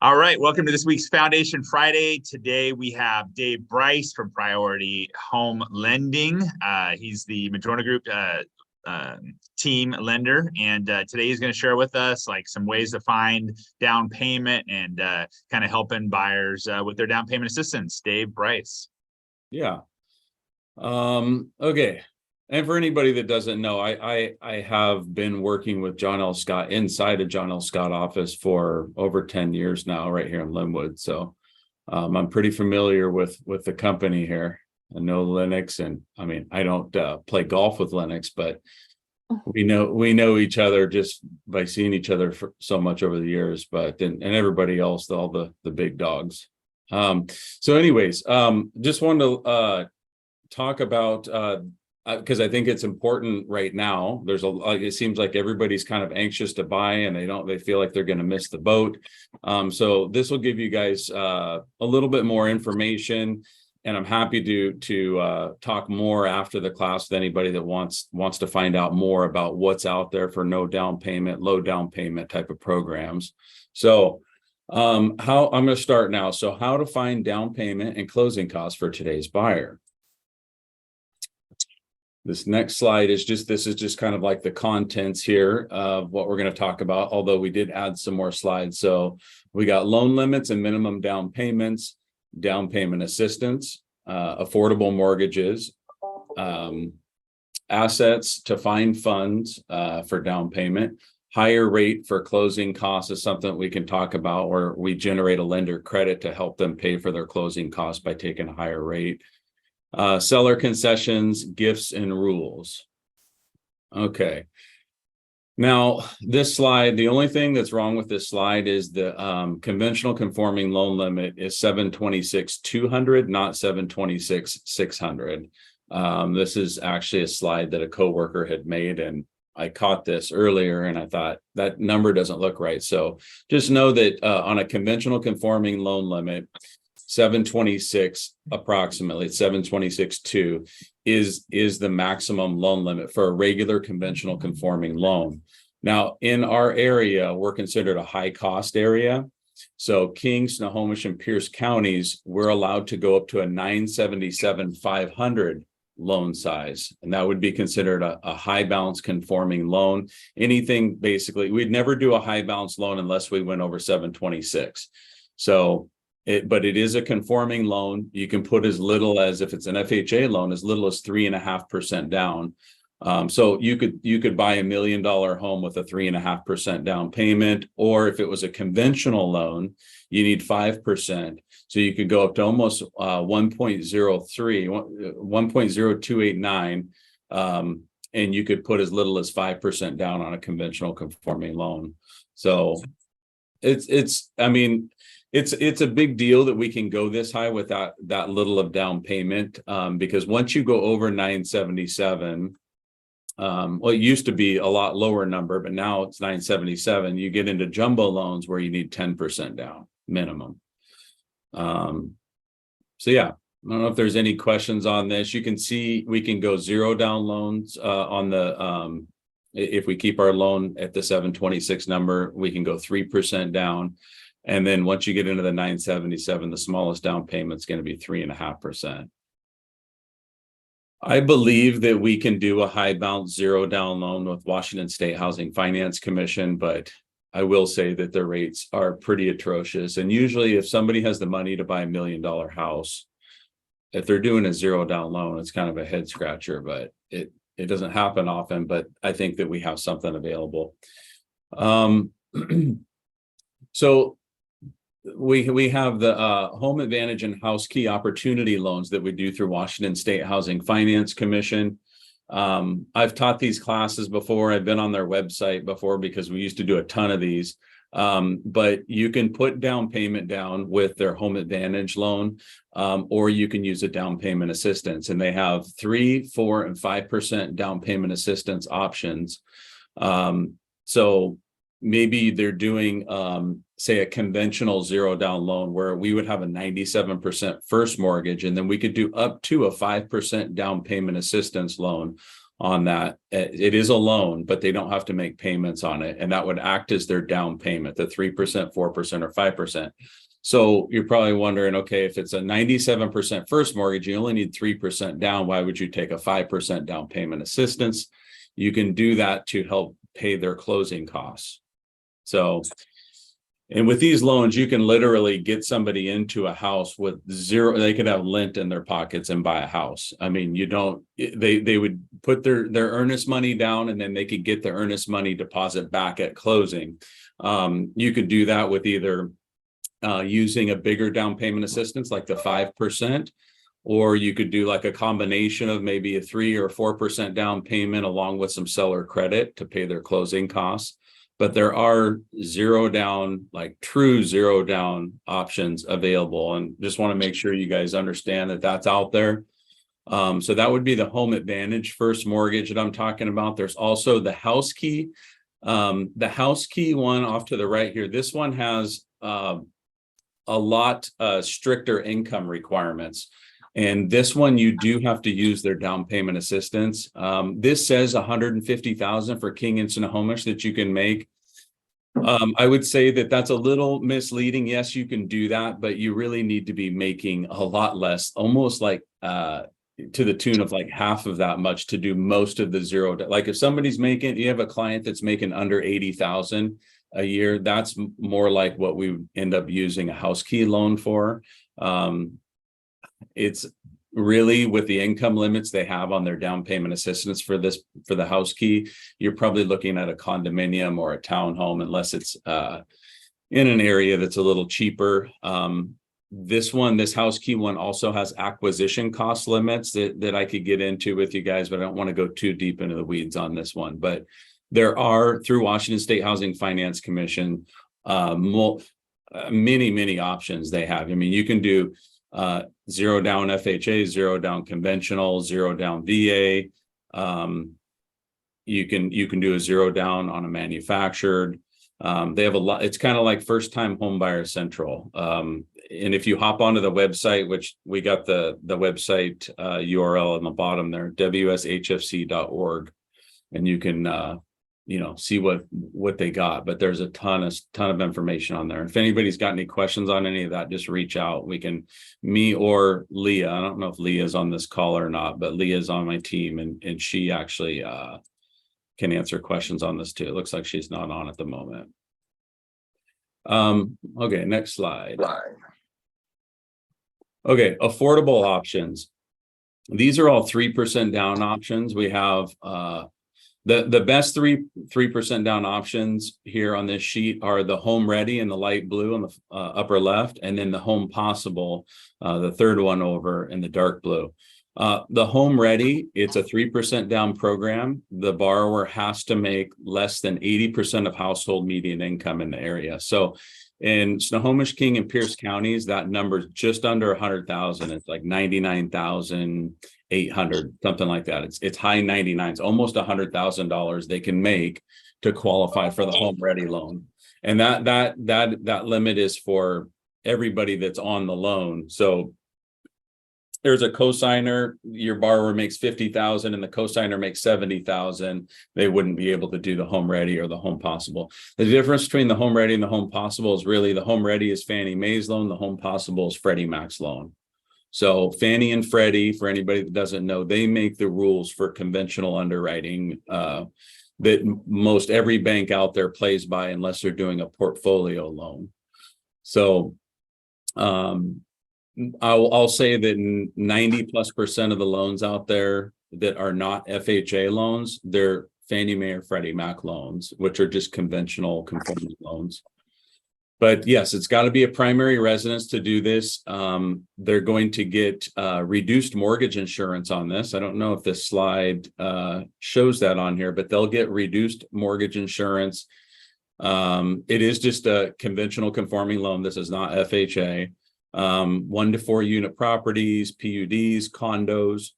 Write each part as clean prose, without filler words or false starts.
All right, welcome to this week's Foundation Friday. Today we have Dave Bryce from Priority Home Lending. He's the Madrona Group team lender, and today he's going to share with us like some ways to find down payment and kind of helping buyers with their down payment assistance. Dave Bryce. Yeah. Okay. And for anybody that doesn't know, I have been working with John L. Scott inside of John L. Scott office for over 10 years now, right here in Linwood. So I'm pretty familiar with the company here. I know Linux, and I mean, I don't play golf with Linux, but we know each other just by seeing each other for so much over the years. But and everybody else, all the big dogs. So anyways, just wanted to talk about because I think it's important right now. There's it seems like everybody's kind of anxious to buy, and they feel like they're going to miss the boat. So this will give you guys a little bit more information, and I'm happy to talk more after the class with anybody that wants to find out more about what's out there for no down payment, low down payment type of programs. So I'm going to start now. So how to find down payment and closing costs for today's buyer. This next slide is just kind of like the contents here of what we're going to talk about, although we did add some more slides. So we got loan limits and minimum down payments, down payment assistance, affordable mortgages, assets to find funds for down payment. Higher rate for closing costs is something we can talk about, where we generate a lender credit to help them pay for their closing costs by taking a higher rate. Seller concessions, gifts, and rules. Okay. Now, this slide, the only thing that's wrong with this slide is the conventional conforming loan limit is 726,200, not 726,600. This is actually a slide that a coworker had made, and I caught this earlier, and I thought that number doesn't look right. So just know that on a conventional conforming loan limit, 726 approximately 726.2 is the maximum loan limit for a regular conventional conforming loan. Now, in our area, we're considered a high cost area. So King, Snohomish, and Pierce counties, we're allowed to go up to a 977,500 loan size, and that would be considered a high balance conforming loan. Anything basically, we'd never do a high balance loan unless we went over 726. So but it is a conforming loan. You can put as little as, if it's an FHA loan, as little as 3.5% down. So you could buy $1 million home with a 3.5% down payment, or if it was a conventional loan, you need 5%. So you could go up to almost 1.0289, and you could put as little as 5% down on a conventional conforming loan. So it's a big deal that we can go this high with that little of down payment, because once you go over 977, well, it used to be a lot lower number, but now it's 977. You get into jumbo loans where you need 10% down minimum. So yeah, I don't know if there's any questions on this. You can see we can go zero down loans on the if we keep our loan at the 726 number, we can go 3% down. And then once you get into the 977, the smallest down payment is going to be 3.5%. I believe that we can do a high balance zero down loan with Washington State Housing Finance Commission, but I will say that the rates are pretty atrocious. And usually if somebody has the money to buy $1 million house, if they're doing a zero down loan, it's kind of a head scratcher, but it doesn't happen often, but I think that we have something available. So we have the Home Advantage and House Key Opportunity loans that we do through Washington State Housing Finance Commission. I've taught these classes before. I've been on their website before because we used to do a ton of these. But you can put down payment down with their Home Advantage loan, or you can use a down payment assistance. And they have 3%, 4%, and 5% down payment assistance options. So maybe they're doing, say, a conventional zero down loan where we would have a 97% first mortgage, and then we could do up to a 5% down payment assistance loan on that. It is a loan, but they don't have to make payments on it. And that would act as their down payment, the 3%, 4%, or 5%. So you're probably wondering, okay, if it's a 97% first mortgage, you only need 3% down. Why would you take a 5% down payment assistance? You can do that to help pay their closing costs. So, and with these loans, you can literally get somebody into a house with zero, they could have lint in their pockets and buy a house. I mean, they would put their earnest money down, and then they could get the earnest money deposit back at closing. You could do that with either using a bigger down payment assistance like the 5%, or you could do like a combination of maybe a 3 or 4% down payment along with some seller credit to pay their closing costs. But there are zero down, like true zero down options available, and just want to make sure you guys understand that that's out there. So that would be the Home Advantage first mortgage that I'm talking about. There's also the House Key. The House Key one off to the right here, this one has a lot stricter income requirements. And this one, you do have to use their down payment assistance. This says $150,000 for King and Snohomish that you can make. I would say that that's a little misleading. Yes, you can do that, but you really need to be making a lot less, almost like to the tune of like half of that much to do most of the zero. Like if somebody's making, you have a client that's making under 80,000 a year, that's more like what we would end up using a House Key loan for. It's really with the income limits they have on their down payment assistance for the House Key, you're probably looking at a condominium or a townhome, unless it's in an area that's a little cheaper. This House Key one also has acquisition cost limits that I could get into with you guys, but I don't want to go too deep into the weeds on this one. But there are, through Washington State Housing Finance Commission, many options they have. I mean, you can do zero down FHA, zero down conventional, zero down VA. You can do a zero down on a manufactured. They have a lot. It's kind of like First Time Home Buyer Central. And if you hop onto the website, which we got the website URL on the bottom there, wshfc.org, and you can see what they got. But there's a ton of information on there. If anybody's got any questions on any of that, just reach out. Me or Leah, I don't know if Leah's on this call or not, but Leah's on my team, and she actually can answer questions on this too. It looks like she's not on at the moment. Okay, next slide. Okay, affordable options. These are all 3% down options. We have the best 3% down options here on this sheet are the Home Ready in the light blue on the upper left, and then the Home Possible, the third one over in the dark blue. The Home Ready, it's a 3% down program. The borrower has to make less than 80% of household median income in the area. So in Snohomish, King, and Pierce counties, that number is just under 100,000. It's like 99,800, something like that. It's high 99s, almost $100,000 they can make to qualify for the Home Ready loan. And that limit is for everybody that's on the loan. So there's a cosigner, your borrower makes 50,000 and the cosigner makes 70,000, they wouldn't be able to do the Home Ready or the Home Possible. The difference between the Home Ready and the Home Possible is really the Home Ready is Fannie Mae's loan, the Home Possible is Freddie Mac's loan. So Fannie and Freddie, for anybody that doesn't know, they make the rules for conventional underwriting that most every bank out there plays by, unless they're doing a portfolio loan. So I'll say that 90+% of the loans out there that are not FHA loans, they're Fannie Mae or Freddie Mac loans, which are just conventional conforming loans. But yes, it's got to be a primary residence to do this. They're going to get reduced mortgage insurance on this. I don't know if this slide shows that on here, but they'll get reduced mortgage insurance. It is just a conventional conforming loan. This is not FHA. 1 to 4 unit properties, PUDs, condos.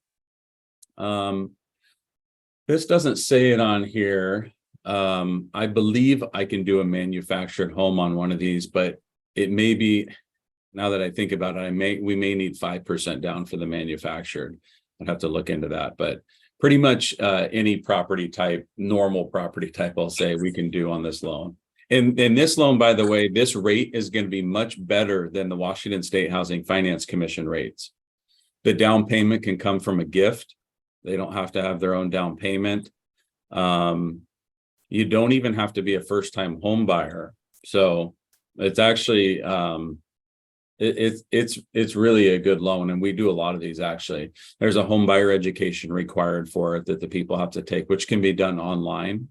This doesn't say it on here. I believe I can do a manufactured home on one of these, but it may be, now that I think about it, we may need 5% down for the manufactured. I'd have to look into that, but pretty much any property type, normal property type, I'll say, we can do on this loan. And this loan, by the way, this rate is going to be much better than the Washington State Housing Finance Commission rates. The down payment can come from a gift. They don't have to have their own down payment. You don't even have to be a first-time home buyer. So it's actually it's really a good loan, and we do a lot of these. Actually, there's a home buyer education required for it that the people have to take, which can be done online.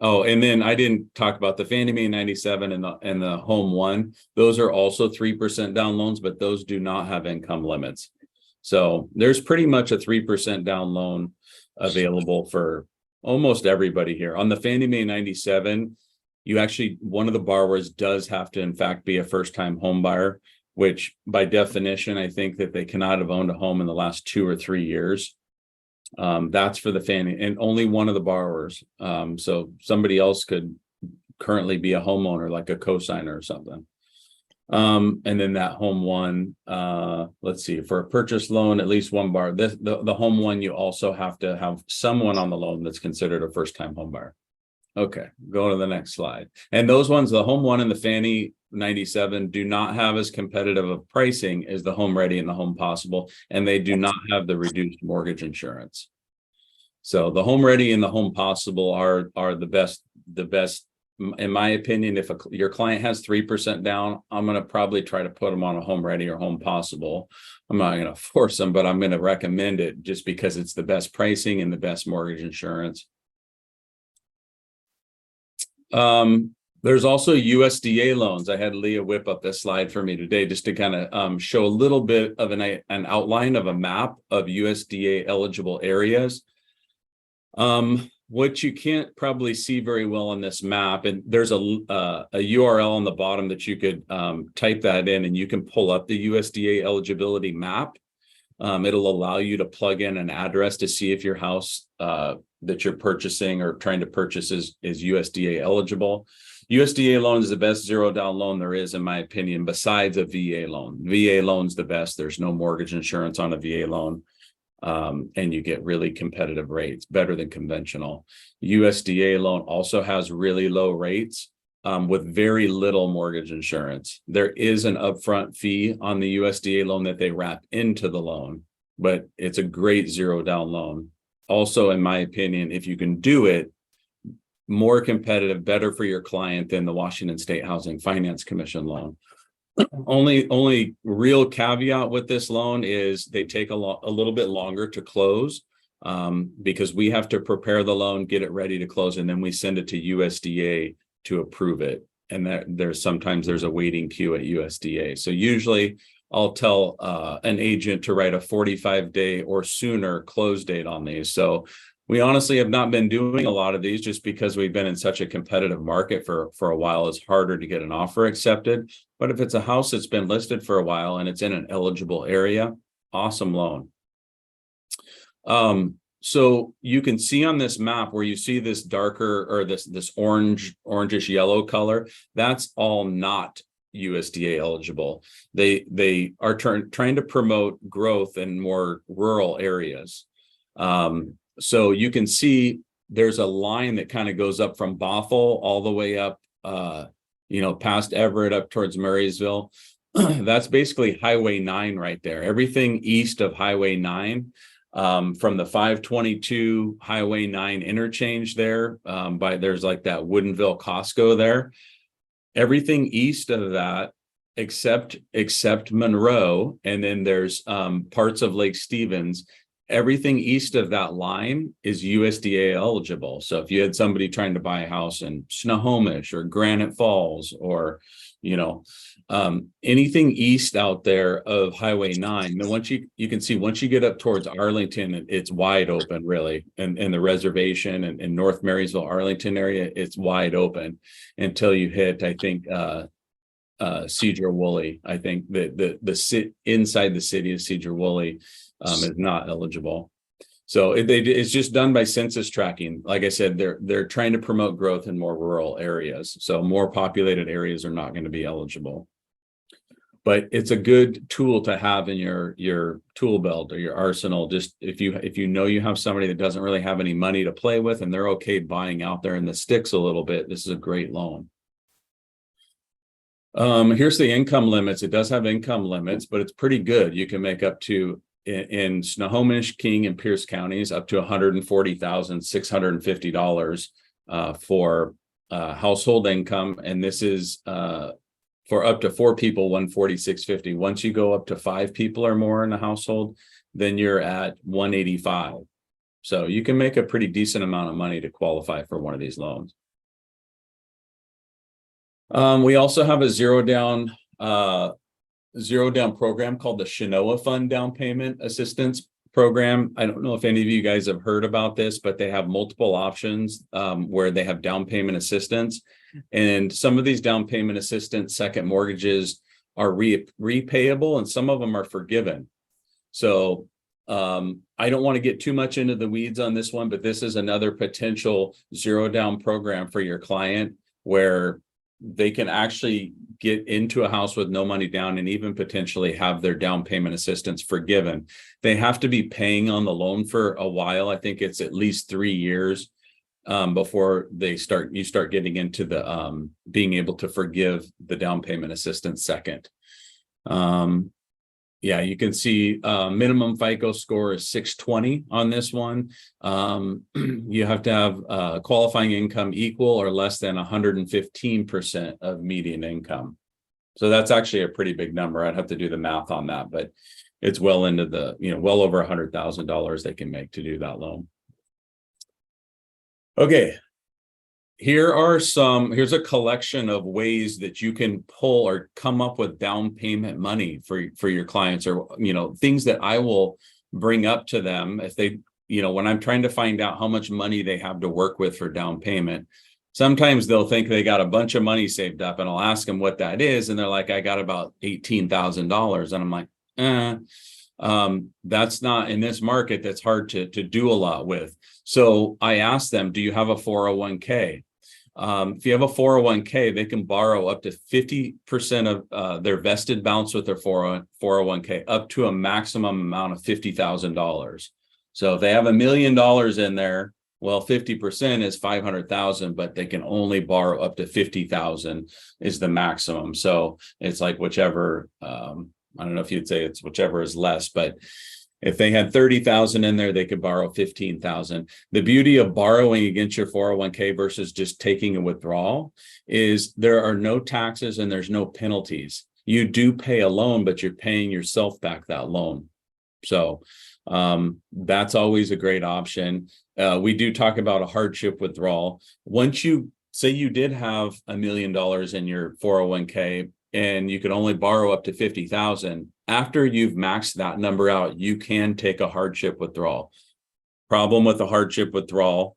Oh, and then I didn't talk about the Fannie Mae 97 and the Home One. Those are also 3% down loans, but those do not have income limits. So there's pretty much a 3% down loan available for almost everybody here. On the Fannie Mae 97, you actually, one of the borrowers does have to, in fact, be a first-time home buyer, which by definition, I think that they cannot have owned a home in the last 2 or 3 years. That's for the Fannie, and only one of the borrowers. So somebody else could currently be a homeowner, like a cosigner or something. And then that Home One, let's see, for a purchase loan, at least one borrower. The Home One, you also have to have someone on the loan that's considered a first-time home buyer. Okay, go to the next slide. And those ones, the Home One and the Fannie 97, do not have as competitive of pricing as the Home Ready and the Home Possible, and they do not have the reduced mortgage insurance. So the Home Ready and the Home Possible are the best, in my opinion. If your client has 3% down, I'm going to probably try to put them on a Home Ready or Home Possible. I'm not going to force them, but I'm going to recommend it just because it's the best pricing and the best mortgage insurance. There's also USDA loans. I had Leah whip up this slide for me today just to kind of show a little bit of an outline of a map of USDA eligible areas. What you can't probably see very well on this map, and there's a URL on the bottom that you could type that in, and you can pull up the USDA eligibility map. It'll allow you to plug in an address to see if your house that you're purchasing or trying to purchase is USDA eligible. USDA loan is the best zero down loan there is, in my opinion, besides a VA loan. VA loan's the best. There's no mortgage insurance on a VA loan. And you get really competitive rates, better than conventional. USDA loan also has really low rates with very little mortgage insurance. There is an upfront fee on the USDA loan that they wrap into the loan, but it's a great zero down loan. Also, in my opinion, if you can do it, more competitive, better for your client than the Washington State Housing Finance Commission loan. Only real caveat with this loan is they take a little bit longer to close because we have to prepare the loan, get it ready to close, and then we send it to USDA to approve it. And there's a waiting queue at USDA. So usually I'll tell an agent to write a 45-day or sooner close date on these. So we honestly have not been doing a lot of these just because we've been in such a competitive market for a while. It's harder to get an offer accepted. But if it's a house that's been listed for a while and it's in an eligible area, awesome loan. So you can see on this map where you see this darker or this orangish yellow color, that's all not USDA eligible. They are trying to promote growth in more rural areas. So you can see there's a line that kind of goes up from Bothell all the way up, past Everett up towards Murraysville. That's basically Highway 9 right there. Everything east of Highway 9, from the 522 Highway 9 interchange there, there's like that Woodinville Costco there. Everything east of that, except Monroe, and then there's parts of Lake Stevens. Everything east of that line is USDA eligible. So if you had somebody trying to buy a house in Snohomish or Granite Falls or, anything east out there of Highway 9, then once you can see, once you get up towards Arlington, it's wide open really. And the reservation and North Marysville, Arlington area, it's wide open until you hit, I think, Cedar Woolley. I think the inside the city of Cedar Woolley is not eligible. So it's just done by census tracking. Like I said, they're trying to promote growth in more rural areas. So more populated areas are not going to be eligible. but it's a good tool to have in your tool belt or your arsenal. Just if you know you have somebody that doesn't really have any money to play with and they're okay buying out there in the sticks a little bit, this is a great loan. Here's the income limits. It does have income limits, but it's pretty good. You can make up to in Snohomish, King, and Pierce counties up to $140,650 for household income, and this is for up to 4 people, $146.50. Once you go up to 5 people or more in a household, then you're at $185. So you can make a pretty decent amount of money to qualify for one of these loans. We also have a zero down program called the Shinoa Fund Down Payment Assistance Program. I don't know if any of you guys have heard about this, but they have multiple options where they have down payment assistance. And some of these down payment assistance second mortgages are repayable and some of them are forgiven. So I don't want to get too much into the weeds on this one, but this is another potential zero down program for your client where they can actually get into a house with no money down and even potentially have their down payment assistance forgiven. They have to be paying on the loan for a while. I think it's at least 3 years before you start getting into the being able to forgive the down payment assistance second. Yeah, you can see minimum FICO score is 620 on this one. You have to have qualifying income equal or less than 115% of median income. So that's actually a pretty big number. I'd have to do the math on that, but it's well into the, well over $100,000 they can make to do that loan. Okay. Here's a collection of ways that you can pull or come up with down payment money for your clients, or, things that I will bring up to them if they, when I'm trying to find out how much money they have to work with for down payment. Sometimes they'll think they got a bunch of money saved up and I'll ask them what that is. And they're like, I got about $18,000. And I'm like, that's not in this market. That's hard to do a lot with. So I asked them, do you have a 401k? If you have a 401k, they can borrow up to 50% of their vested balance with their 401k up to a maximum amount of $50,000. So if they have $1 million in there, well, 50% is 500,000, but they can only borrow up to 50,000 is the maximum. So it's like whichever, I don't know if you'd say it's whichever is less, but if they had 30,000 in there, they could borrow 15,000. The beauty of borrowing against your 401k versus just taking a withdrawal is there are no taxes and there's no penalties. You do pay a loan, but you're paying yourself back that loan. So that's always a great option. We do talk about a hardship withdrawal. Once you say you did have $1 million in your 401k and you could only borrow up to 50,000, after you've maxed that number out, you can take a hardship withdrawal. Problem with the hardship withdrawal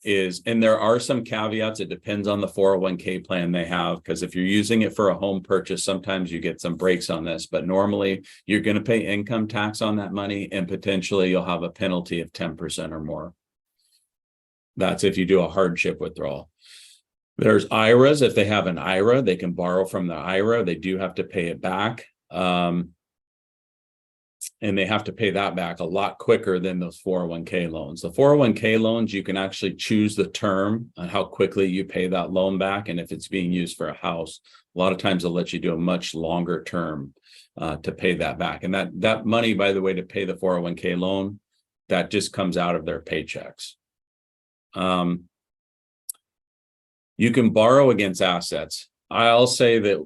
is, and there are some caveats, it depends on the 401k plan they have, because if you're using it for a home purchase, sometimes you get some breaks on this, but normally you're going to pay income tax on that money and potentially you'll have a penalty of 10% or more. That's if you do a hardship withdrawal. There's IRAs. If they have an IRA, they can borrow from the IRA. They do have to pay it back. And they have to pay that back a lot quicker than those 401k loans. The 401k loans, you can actually choose the term on how quickly you pay that loan back. And if it's being used for a house, a lot of times they'll let you do a much longer term to pay that back. And that money, by the way, to pay the 401k loan, that just comes out of their paychecks. You can borrow against assets. I'll say that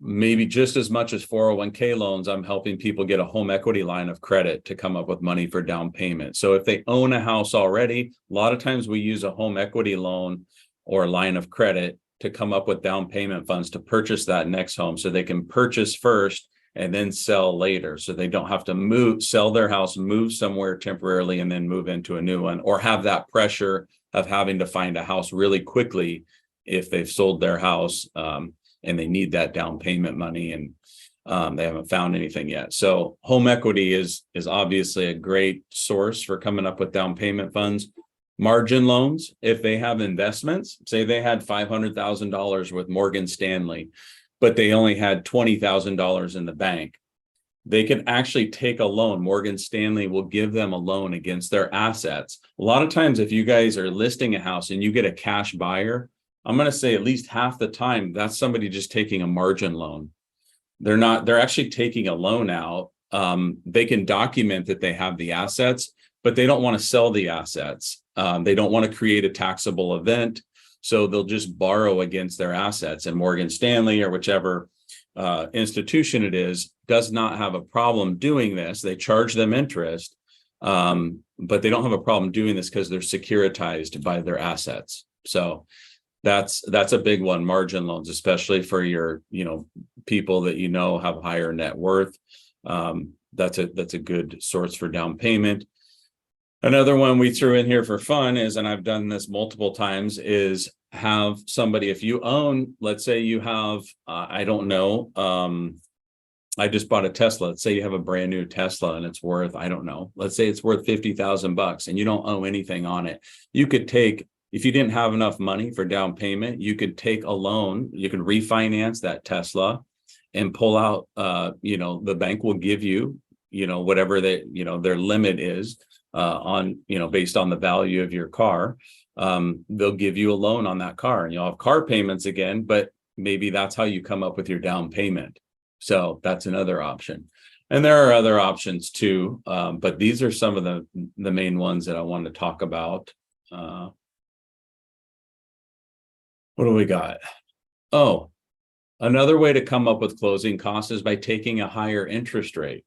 maybe just as much as 401k loans, I'm helping people get a home equity line of credit to come up with money for down payment. So if they own a house already, a lot of times we use a home equity loan or line of credit to come up with down payment funds to purchase that next home, so they can purchase first and then sell later. So they don't have to sell their house, move somewhere temporarily, and then move into a new one, or have that pressure of having to find a house really quickly if they've sold their house and they need that down payment money and they haven't found anything yet. So home equity is obviously a great source for coming up with down payment funds. Margin loans, if they have investments, say they had $500,000 with Morgan Stanley, but they only had $20,000 in the bank. They can actually take a loan. Morgan Stanley will give them a loan against their assets. A lot of times, if you guys are listing a house and you get a cash buyer, I'm going to say at least half the time, that's somebody just taking a margin loan. They're actually taking a loan out. They can document that they have the assets, but they don't want to sell the assets. They don't want to create a taxable event. So they'll just borrow against their assets, and Morgan Stanley or whichever institution it is does not have a problem doing this. They charge them interest, but they don't have a problem doing this because they're securitized by their assets. So that's a big one, margin loans, especially for your, people that have higher net worth. That's a good source for down payment. Another one we threw in here for fun is, and I've done this multiple times, is have somebody, if you own, let's say you have, I don't know, I just bought a Tesla. Let's say you have a brand new Tesla and it's worth, I don't know, let's say it's worth $50,000 and you don't owe anything on it. You could take, if you didn't have enough money for down payment, you could take a loan, you can refinance that Tesla and pull out, the bank will give you, whatever their limit is. Based on the value of your car, they'll give you a loan on that car and you'll have car payments again, but maybe that's how you come up with your down payment. So that's another option. And there are other options too, but these are some of the main ones that I wanted to talk about. What do we got? Oh, another way to come up with closing costs is by taking a higher interest rate.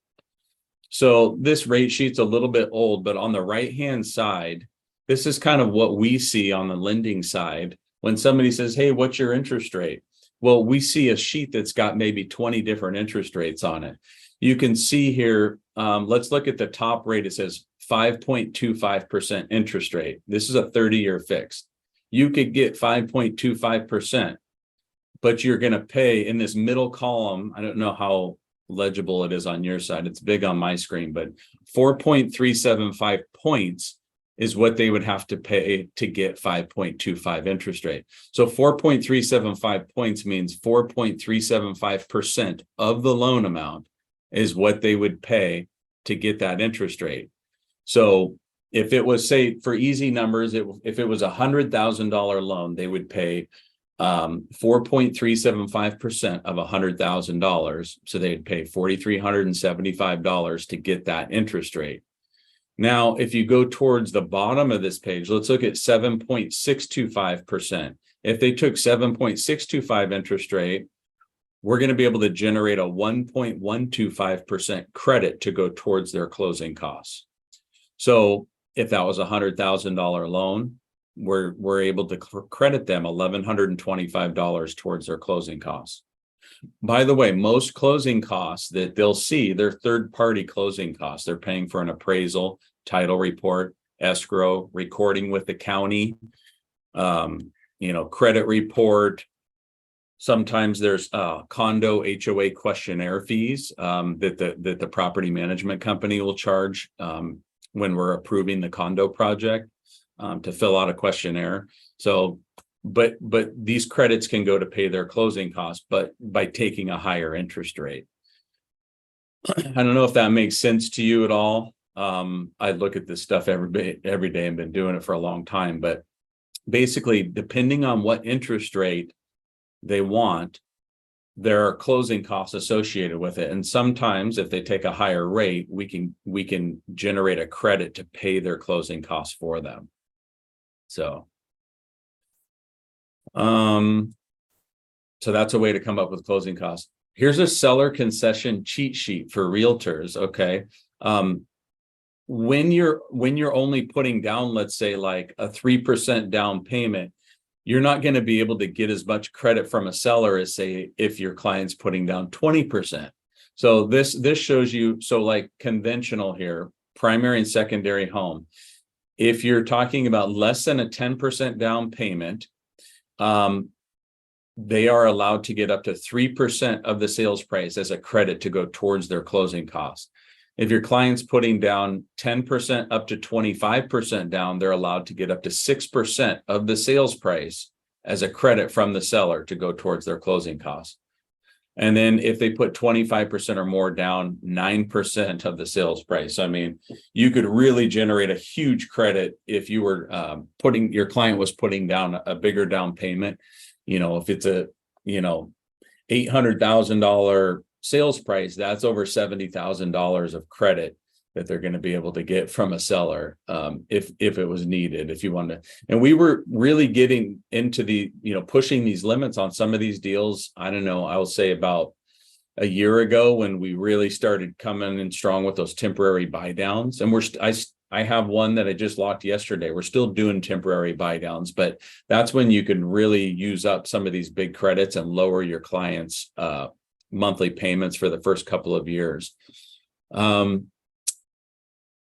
So this rate sheet's a little bit old, but on the right-hand side, this is kind of what we see on the lending side. When somebody says, hey, what's your interest rate? Well, we see a sheet that's got maybe 20 different interest rates on it. You can see here, let's look at the top rate. It says 5.25% interest rate. This is a 30-year fixed. You could get 5.25%, but you're going to pay in this middle column. I don't know how legible it is on your side. It's big on my screen, but 4.375 points is what they would have to pay to get 5.25 interest rate. So 4.375 points means 4.375% of the loan amount is what they would pay to get that interest rate. So if it was, say, for easy numbers, if it was $100,000 loan, they would pay 4.375% of $100,000. So they'd pay $4,375 to get that interest rate. Now, if you go towards the bottom of this page, let's look at 7.625%. If they took 7.625 interest rate, we're going to be able to generate a 1.125% credit to go towards their closing costs. So if that was a $100,000 loan, we're able to credit them $1,125 towards their closing costs. By the way, most closing costs that they'll see, they're third-party closing costs. They're paying for an appraisal, title report, escrow, recording with the county, credit report. Sometimes there's condo HOA questionnaire fees that the property management company will charge when we're approving the condo project. To fill out a questionnaire. So, but these credits can go to pay their closing costs, but by taking a higher interest rate. I don't know if that makes sense to you at all. I look at this stuff every day and been doing it for a long time, but basically, depending on what interest rate they want, there are closing costs associated with it. And sometimes if they take a higher rate, we can generate a credit to pay their closing costs for them. So that's a way to come up with closing costs. Here's a seller concession cheat sheet for realtors. Okay. When you're only putting down, let's say like a 3% down payment, you're not going to be able to get as much credit from a seller as, say, if your client's putting down 20%. So this shows you, so like conventional here, primary and secondary home. If you're talking about less than a 10% down payment, they are allowed to get up to 3% of the sales price as a credit to go towards their closing costs. If your client's putting down 10% up to 25% down, they're allowed to get up to 6% of the sales price as a credit from the seller to go towards their closing costs. And then if they put 25% or more down, 9% of the sales price. I mean, you could really generate a huge credit if you were your client was putting down a bigger down payment. If it's a, $800,000 sales price, that's over $70,000 of credit that they're going to be able to get from a seller if it was needed, if you wanted to. And we were really getting into pushing these limits on some of these deals. I don't know, I'll say about a year ago when we really started coming in strong with those temporary buy downs. And I have one that I just locked yesterday. We're still doing temporary buy downs, but that's when you can really use up some of these big credits and lower your clients' monthly payments for the first couple of years.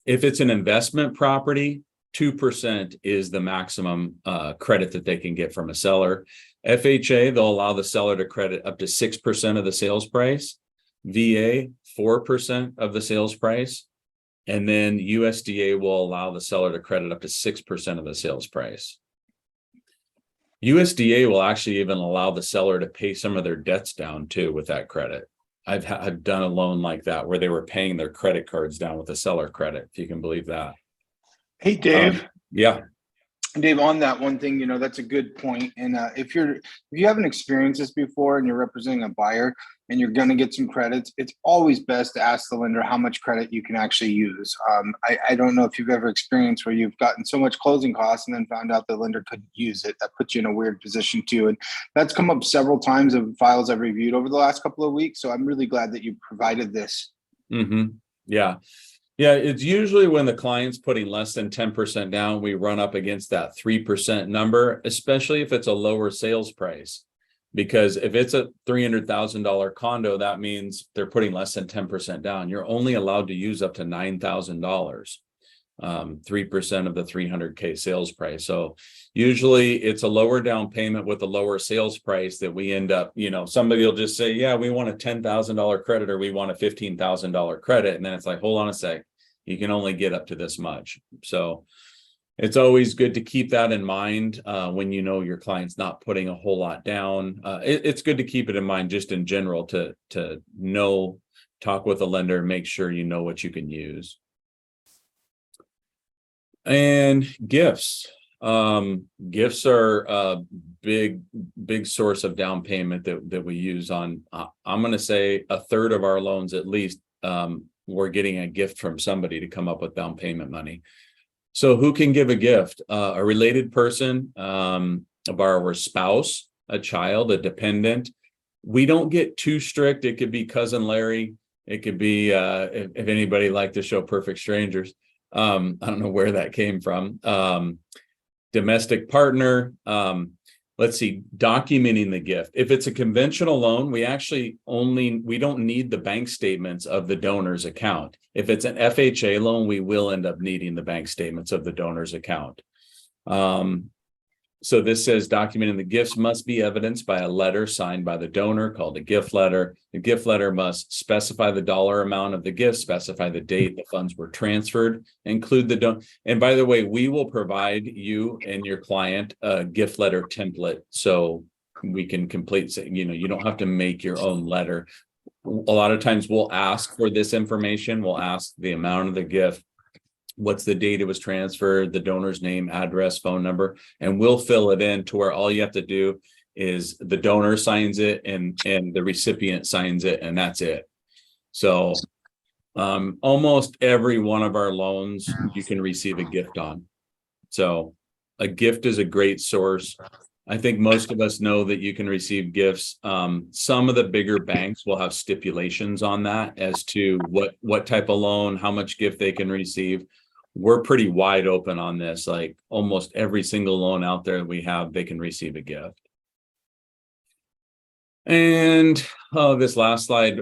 If it's an investment property, 2% is the maximum credit that they can get from a seller. FHA, they'll allow the seller to credit up to 6% of the sales price. VA, 4% of the sales price. And then USDA will allow the seller to credit up to 6% of the sales price. USDA will actually even allow the seller to pay some of their debts down too with that credit. I've done a loan like that where they were paying their credit cards down with a seller credit, if you can believe that. Hey, Dave. Yeah. Dave, on that one thing, that's a good point. And if you haven't experienced this before and you're representing a buyer and you're going to get some credits, it's always best to ask the lender how much credit you can actually use. I don't know if you've ever experienced where you've gotten so much closing costs and then found out the lender couldn't use it. That puts you in a weird position too. And that's come up several times of files I've reviewed over the last couple of weeks. So I'm really glad that you provided this. Mm-hmm. Yeah. Yeah, it's usually when the client's putting less than 10% down, we run up against that 3% number, especially if it's a lower sales price. Because if it's a $300,000 condo, that means they're putting less than 10% down. You're only allowed to use up to $9,000, 3% of the 300K sales price. So usually it's a lower down payment with a lower sales price that we end up, somebody will just say, yeah, we want a $10,000 credit or we want a $15,000 credit. And then it's like, hold on a sec. You can only get up to this much. So it's always good to keep that in mind when your client's not putting a whole lot down. It's good to keep it in mind just in general to talk with a lender, make sure you know what you can use. And gifts. Gifts are a big source of down payment that we use on, I'm going to say a third of our loans at least. We're getting a gift from somebody to come up with down payment money. So who can give a gift? A related person, a borrower's spouse, a child, a dependent. We don't get too strict. It could be cousin Larry. It could be, if anybody liked the show Perfect Strangers. I don't know where that came from. Domestic partner. Let's see, documenting the gift. If it's a conventional loan, we don't need the bank statements of the donor's account. If it's an FHA loan, we will end up needing the bank statements of the donor's account. So this says documenting the gifts must be evidenced by a letter signed by the donor called a gift letter. The gift letter must specify the dollar amount of the gift, specify the date the funds were transferred, include the donor. And by the way, we will provide you and your client a gift letter template so we can complete, you don't have to make your own letter. A lot of times we'll ask for this information. We'll ask the amount of the gift, what's the date it was transferred, the donor's name, address, phone number, and we'll fill it in to where all you have to do is the donor signs it and the recipient signs it, and that's it. So almost every one of our loans you can receive a gift on. So a gift is a great source. I think most of us know that you can receive gifts. Some of the bigger banks will have stipulations on that as to what type of loan, how much gift they can receive. We're pretty wide open on this. Like almost every single loan out there we have, they can receive a gift. And this last slide,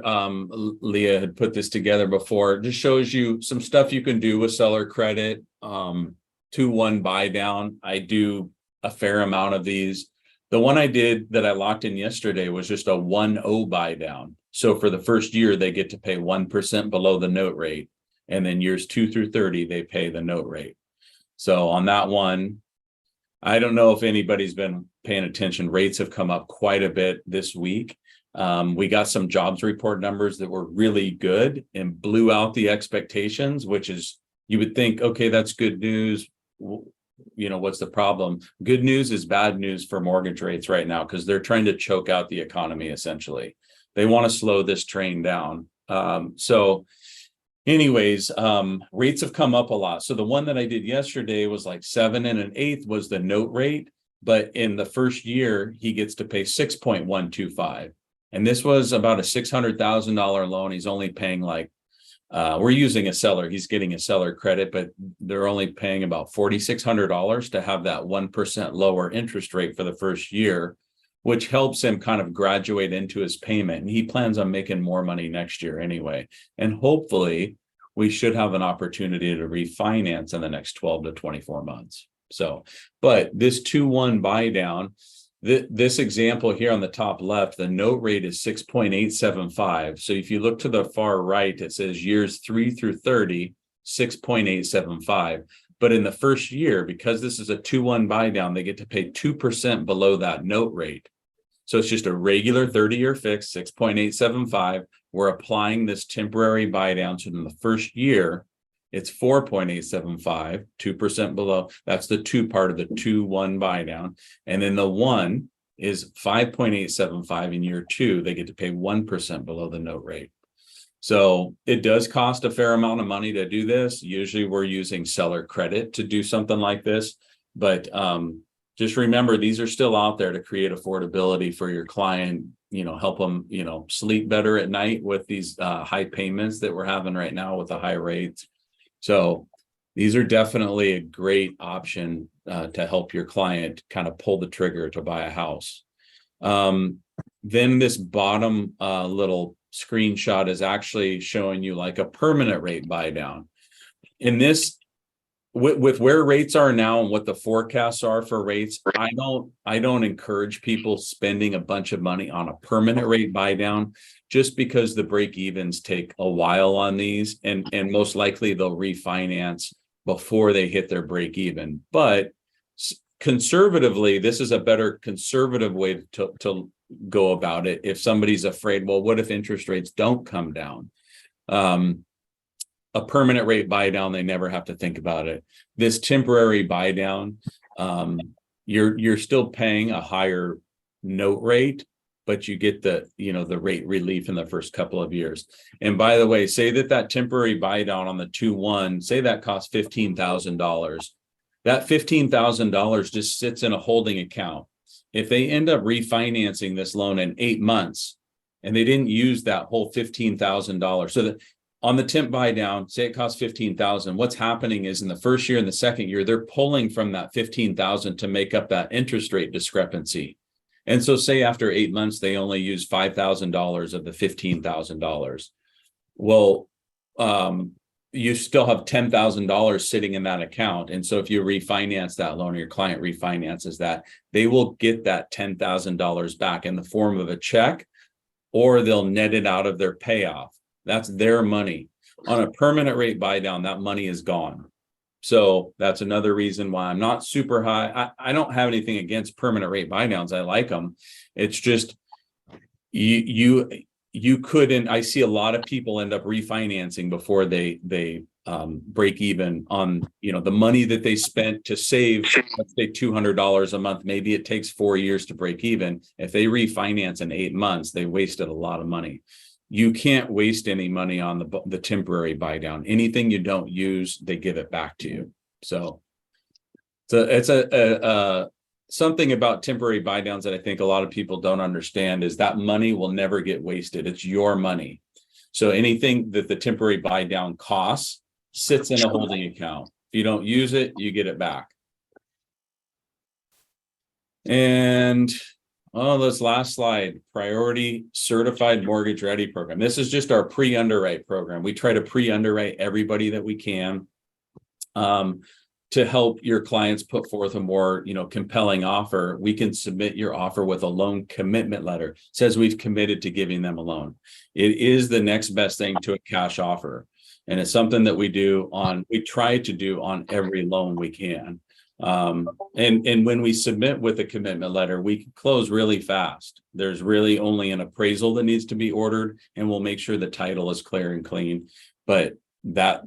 Leah had put this together before. It just shows you some stuff you can do with seller credit. 2-1 buy down. I do a fair amount of these. The one I did that I locked in yesterday was just a 1-0 buy down. So for the first year, they get to pay 1% below the note rate. And then years 2 through 30, they pay the note rate. So on that one, I don't know if anybody's been paying attention. Rates have come up quite a bit this week. We got some jobs report numbers that were really good and blew out the expectations, which is, you would think, okay, that's good news. What's the problem? Good news is bad news for mortgage rates right now, because they're trying to choke out the economy. Essentially, they want to slow this train down. Anyways, rates have come up a lot. So the one that I did yesterday was like 7 1/8 was the note rate, but in the first year he gets to pay 6.125. And this was about a $600,000 loan. He's only paying like, we're using a seller. He's getting a seller credit, but they're only paying about $4,600 to have that 1% lower interest rate for the first year, which helps him kind of graduate into his payment. And he plans on making more money next year anyway. And hopefully we should have an opportunity to refinance in the next 12 to 24 months. So, but this 2-1 buy down, this example here on the top left, the note rate is 6.875. So if you look to the far right, it says years 3 through 30, 6.875. But in the first year, because this is a 2-1 buy down, they get to pay 2% below that note rate. So it's just a regular 30-year fix, 6.875. We're applying this temporary buy down. So in the first year, it's 4.875, 2% below. That's the 2 part of the 2-1 buy down. And then the 1 is 5.875 in year 2. They get to pay 1% below the note rate. So it does cost a fair amount of money to do this. Usually we're using seller credit to do something like this. But just remember, these are still out there to create affordability for your client, help them, sleep better at night with these high payments that we're having right now with the high rates. So these are definitely a great option to help your client kind of pull the trigger to buy a house. Then this bottom little screenshot is actually showing you like a permanent rate buy down. In this, with where rates are now and what the forecasts are for rates, I don't encourage people spending a bunch of money on a permanent rate buy down, just because the break evens take a while on these, and most likely they'll refinance before they hit their break even. But conservatively, this is a better conservative way to go about it. If somebody's afraid, well, what if interest rates don't come down? A permanent rate buy down, they never have to think about it. This temporary buy down, you're still paying a higher note rate, but you get the rate relief in the first couple of years. And by the way, say that temporary buy down on the 2-1, say that costs $15,000. That $15,000 just sits in a holding account. If they end up refinancing this loan in 8 months and they didn't use that whole $15,000, so that on the temp buy down, say it costs $15,000. What's happening is in the first year and the second year, they're pulling from that $15,000 to make up that interest rate discrepancy. And so say after 8 months, they only use $5,000 of the $15,000. Well, you still have $10,000 sitting in that account. And so if you refinance that loan, or your client refinances that, they will get that $10,000 back in the form of a check, or they'll net it out of their payoff. That's their money. On a permanent rate buy down, that money is gone. So that's another reason why I'm not super high. I don't have anything against permanent rate buy downs. I like them. It's just you couldn't. I see a lot of people end up refinancing before they break even on the money that they spent to save, let's say $200 a month. Maybe it takes 4 years to break even. If they refinance in 8 months, they wasted a lot of money. You can't waste any money on the temporary buy down. Anything you don't use, they give it back to you. So it's something about temporary buy downs that I think a lot of people don't understand is that money will never get wasted. It's your money. So anything that the temporary buy down costs sits in a holding account. If you don't use it, you get it back. And this last slide, Priority Certified Mortgage Ready program. This is just our pre-underwrite program. We try to pre-underwrite everybody that we can to help your clients put forth a more, compelling offer. We can submit your offer with a loan commitment letter. It says we've committed to giving them a loan. It is the next best thing to a cash offer. And it's something that we try to do on every loan we can. And when we submit with a commitment letter, we can close really fast. There's really only an appraisal that needs to be ordered, and we'll make sure the title is clear and clean. But that,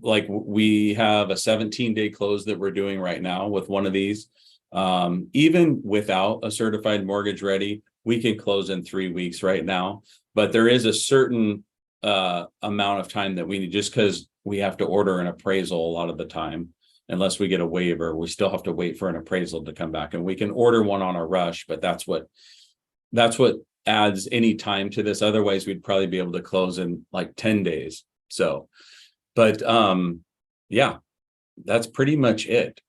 like, we have a 17-day close that we're doing right now with one of these. Even without a certified mortgage ready, we can close in 3 weeks right now. But there is a certain amount of time that we need, just because we have to order an appraisal a lot of the time. Unless we get a waiver, we still have to wait for an appraisal to come back, and we can order one on a rush, but that's what adds any time to this. Otherwise, we'd probably be able to close in like 10 days. So, but yeah, that's pretty much it.